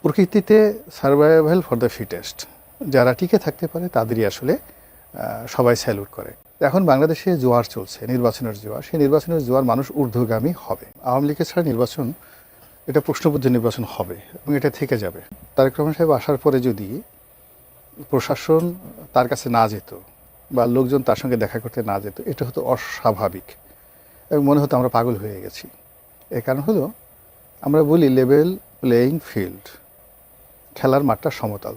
প্রকৃতিতে survival for the fittest, যারা টিকে থাকতে পারে তাদেরই আসলে সবাই স্যালুট করে। এখন বাংলাদেশে জোয়ার চলছে, নির্বাচনের জোয়ার। সেই নির্বাচনের জোয়ার মানুষ ঊর্ধ্বগামী হবে। আওয়ামী লীগের ছাড়া নির্বাচন, এটা প্রশ্নবুদ্ধ নির্বাচন হবে এবং এটা থেকে যাবে। তারেক রহমান সাহেব আসার পরে যদি প্রশাসন তার কাছে না যেত বা লোকজন তার সঙ্গে দেখা করতে না যেত, এটা হতো অস্বাভাবিক এবং মনে হতো আমরা পাগল হয়ে গেছি। এর কারণ হলো, আমরা বলি লেভেল প্লেয়িং ফিল্ড, খেলার মাঠটা সমতল।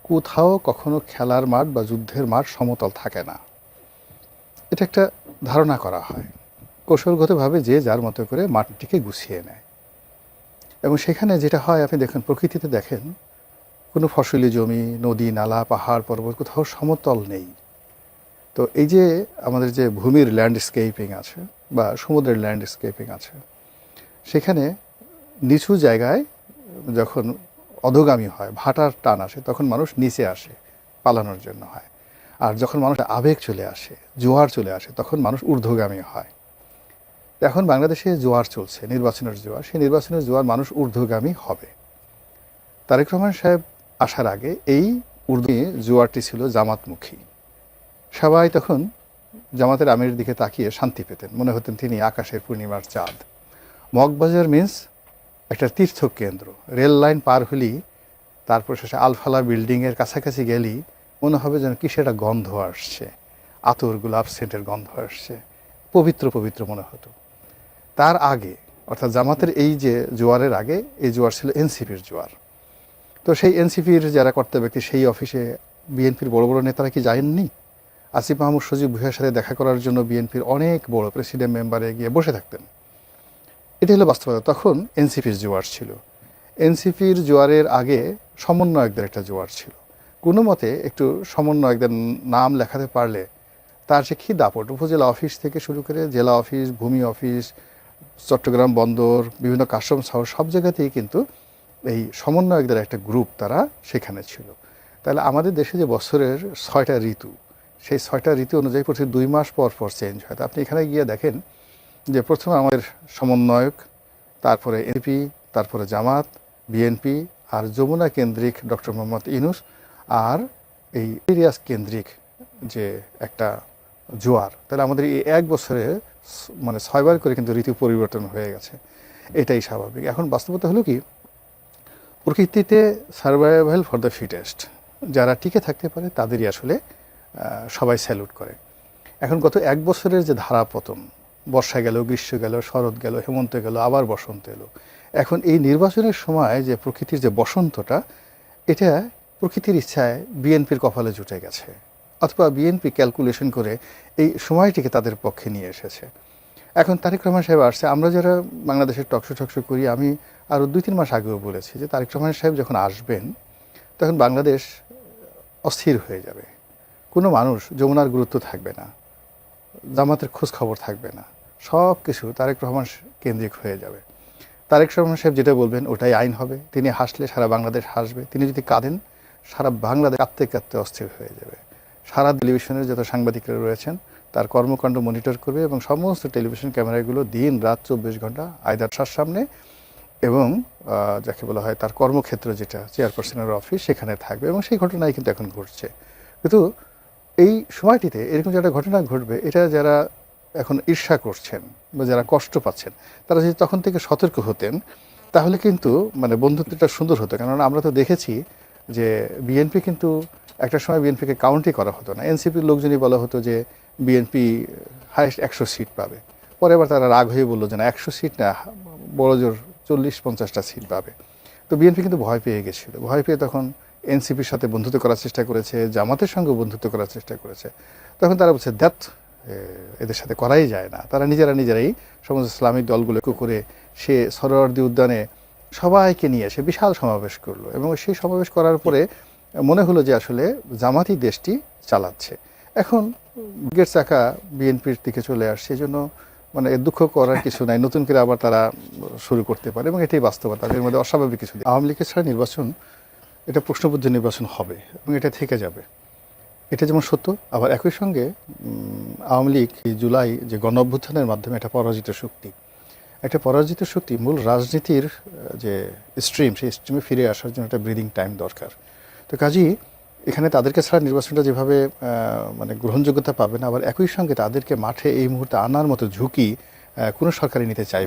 কোথাও কখনো খেলার মাঠ বা যুদ্ধের মাঠ সমতল থাকে না, এটা একটা ধারণা করা হয়। কৌশলগতভাবে যে যার মতো করে মাঠটিকে গুছিয়ে নেয় এবং সেখানে যেটা হয়, আপনি দেখেন প্রকৃতিতে দেখেন কোনো ফসলি জমি, নদী, নালা, পাহাড়, পর্বত কোথাও সমতল নেই। তো এই যে আমাদের যে ভূমির ল্যান্ডস্কেপিং আছে বা সমুদ্রের ল্যান্ডস্কেপিং আছে, সেখানে নিচু জায়গায় যখন অধোগামী হয়, ভাটার টান আসে, তখন মানুষ নিচে আসে, পালানোর জন্য হয়। আর যখন মানুষ আবেগ চলে আসে, জোয়ার চলে আসে, তখন মানুষ ঊর্ধ্বগামী হয়। এখন বাংলাদেশে জোয়ার চলছে, নির্বাচনের জোয়ার। সেই নির্বাচনের জোয়ার মানুষ ঊর্ধ্বগামী হবে। তারেক রহমান সাহেব আসার আগে এই জোয়ারটি ছিল জামাতমুখী। সবাই তখন জামাতের আমিরের দিকে তাকিয়ে শান্তি পেতেন, মনে হতেন তিনি আকাশের পূর্ণিমার চাঁদ। মগবাজার মিন্স একটা তীর্থকেন্দ্র। রেল লাইন পার হলেই, তারপর শেষে আলফালা বিল্ডিংয়ের কাছাকাছি গেলেই মনে হবে যেন কিসের একটা গন্ধ আসছে, আতর, গোলাপ সেন্টের গন্ধ আসছে, পবিত্র পবিত্র মনে হতো। তার আগে, অর্থাৎ জামাতের এই যে জোয়ারের আগে, এই জোয়ার ছিল এনসিপির জোয়ার। তো সেই এনসিপির যারা কর্তা ব্যক্তি, সেই অফিসে বিএনপির বড় বড় নেতারা কি যায়নি? আসিফ মাহমুদ সজীব ভুঁইয়ার সাথে দেখা করার জন্য বিএনপির অনেক বড় প্রেসিডেন্ট মেম্বারে গিয়ে বসে থাকতেন। এটা হলো বাস্তবতা। তখন এনসিপির জোয়ার ছিল। এনসিপির জোয়ারের আগে সমন্বয়কদের একটা জোয়ার ছিল। কোনো মতে একটু সমন্বয়কদের নাম লেখাতে পারলে তার যে কি দাপট, উপজেলা অফিস থেকে শুরু করে জেলা অফিস, ভূমি অফিস, চট্টগ্রাম বন্দর, বিভিন্ন কাস্টমস হাউস, সব জায়গাতেই কিন্তু এই সমন্বয়কদের একটা গ্রুপ তারা সেখানে ছিল। তাহলে আমাদের দেশে যে বছরের 6টা ঋতু, সেই 6টা ঋতু অনুযায়ী প্রতি 2 মাস পর পর চেঞ্জ হয়। তো আপনি এখানে গিয়ে দেখেন যে প্রথমে আমাদের সমন্বয়ক, তারপরে এনপি, তারপরে জামাত, বিএনপি, আর যমুনা কেন্দ্রিক ডক্টর মোহাম্মদ ইউনূস, আর এই এরিয়াস কেন্দ্রিক যে একটা জোয়ার। তাহলে আমাদের এই এক বছরে মানে 6বার করে কিন্তু ঋতু পরিবর্তন হয়ে গেছে। এটাই স্বাভাবিক। এখন বাস্তবতা হলো কি, প্রকৃতিতে সার্ভাইভাল ফর দ্য ফিটেস্ট, যারা টিকে থাকতে পারে তাদেরই আসলে সবাই স্যালুট করে। এখন গত এক বছরের যে ধারাপতন, বর্ষা গেল, গ্রীষ্ম গেল, শরৎ গেল, হেমন্ত গেল, আবার বসন্ত এলো। এখন এই নির্বাচনের সময় যে প্রকৃতির যে বসন্তটা, এটা প্রকৃতির ইচ্ছায় বিএনপির কপালে জুটে গেছে, অথবা বিএনপি ক্যালকুলেশন করে এই সময়টিকে তাদের পক্ষে নিয়ে এসেছে। এখন তারেক রহমান সাহেব আসছে। আমরা যারা বাংলাদেশের টকশো করি, আমি আরও 2-3 মাস আগেও বলেছি যে তারেক রহমান সাহেব যখন আসবেন তখন বাংলাদেশ অস্থির হয়ে যাবে। কোনো মানুষ যমুনার গুরুত্ব থাকবে না, জামাতের খোঁজ খবর থাকবে না, সব কিছু তারেক রহমান কেন্দ্রিক হয়ে যাবে। তারেক রহমান সাহেব যেটা বলবেন ওটাই আইন হবে। তিনি হাসলে সারা বাংলাদেশ হাসবে, তিনি যদি কাঁদেন সারা বাংলাদেশ কাঁদতে কাঁদতে অস্থির হয়ে যাবে। সারা টেলিভিশনের যত সাংবাদিকরা রয়েছেন তার কর্মকাণ্ড মনিটর করবে এবং সমস্ত টেলিভিশন ক্যামেরাগুলো দিন রাত 24 ঘন্টা আয়দার সামনে এবং যাকে বলা হয় তার কর্মক্ষেত্র, যেটা চেয়ারপারসনের অফিস, সেখানে থাকবে। এবং সেই ঘটনাই কিন্তু এখন ঘটছে। কিন্তু এই সময়টিতে এরকম যে একটা ঘটনা ঘটবে, এটা যারা এখন ঈর্ষা করছেন বা যারা কষ্ট পাচ্ছেন, তারা যদি তখন থেকে সতর্ক হতেন তাহলে কিন্তু মানে বন্ধুত্বটা সুন্দর হতো। কেননা আমরা তো দেখেছি যে বিএনপি কিন্তু একটা সময় বিএনপিকে কাউন্টই করা হতো না। এনসিপির লোকজনই বলা হতো যে বিএনপি হাইয়েস্ট 100 সিট পাবে। পরে আবার তারা রাগ হয়ে বললো যে না, 100 সিট না, বড় জোর 40-50টা সিট পাবে। তো বিএনপি কিন্তু ভয় পেয়ে গেছিল। ভয় পেয়ে তখন এনসিপির সাথে বন্ধুত্ব করার চেষ্টা করেছে, জামাতের সঙ্গে বন্ধুত্ব করার চেষ্টা করেছে। তখন তারা বলছে দ্যাট এদের সাথে করাই যায় না। তারা নিজেরাই সমস্ত ইসলামিক দলগুলোকে করে সে সরোয়ার্দী উদ্যানে সবাইকে নিয়ে এসে বিশাল সমাবেশ করলো এবং সেই সমাবেশ করার পরে মনে হলো যে আসলে জামাতই দেশটি চালাচ্ছে। এখন বিগের চাকা বিএনপির দিকে চলে আসছে। এই জন্য মানে দুঃখ করার কিছু নাই, নতুন করে আবার তারা শুরু করতে পারে এবং এটাই বাস্তবতা। তাদের মধ্যে অস্বাভাবিক কিছু নেই। আওয়ামী লীগের ছাড়া নির্বাচন, এটা প্রশ্নবুদ্ধ নির্বাচন হবে এবং এটা থেকে যাবে। এটা যেমন সত্য, আবার একই সঙ্গে আওয়ামী লীগ জুলাই যে গণ অভ্যুত্থানের মাধ্যমে একটা পরাজিত শক্তি, একটা পরাজিত শক্তি মূল রাজনীতির যে স্ট্রিম, সেই স্ট্রিমে ফিরে আসার জন্য একটা ব্রিদিং টাইম দরকার। তো কাজেই এখানে তাদেরকে ছাড়া নির্বাচনটা যেভাবে মানে গ্রহণযোগ্যতা পাবে না, আবার একই সঙ্গে তাদেরকে মাঠে এই মুহূর্তে আনার মতো ঝুঁকি কোনো সরকারই নিতে চাইবে